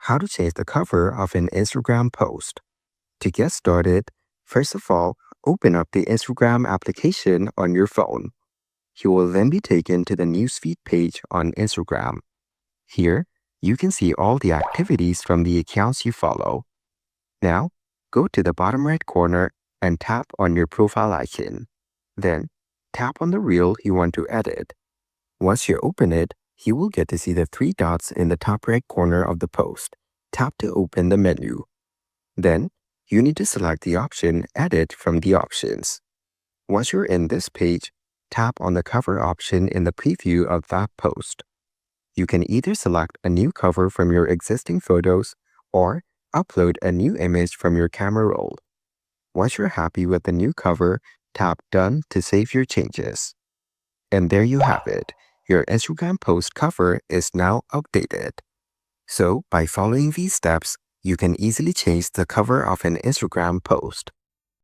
How to change the cover of an Instagram post. To get started, first of all, open up the Instagram application on your phone. You will then be taken to the newsfeed page on Instagram. Here, you can see all the activities from the accounts you follow. Now, go to the bottom right corner and tap on your profile icon. Then, tap on the reel you want to edit. Once you open it, you will get to see the three dots in the top right corner of the post. Tap to open the menu. Then, you need to select the option Edit from the options. Once you're in this page, tap on the cover option in the preview of that post. You can either select a new cover from your existing photos or upload a new image from your camera roll. Once you're happy with the new cover, tap Done to save your changes. And there you have it. Your Instagram post cover is now updated. So, by following these steps, you can easily change the cover of an Instagram post.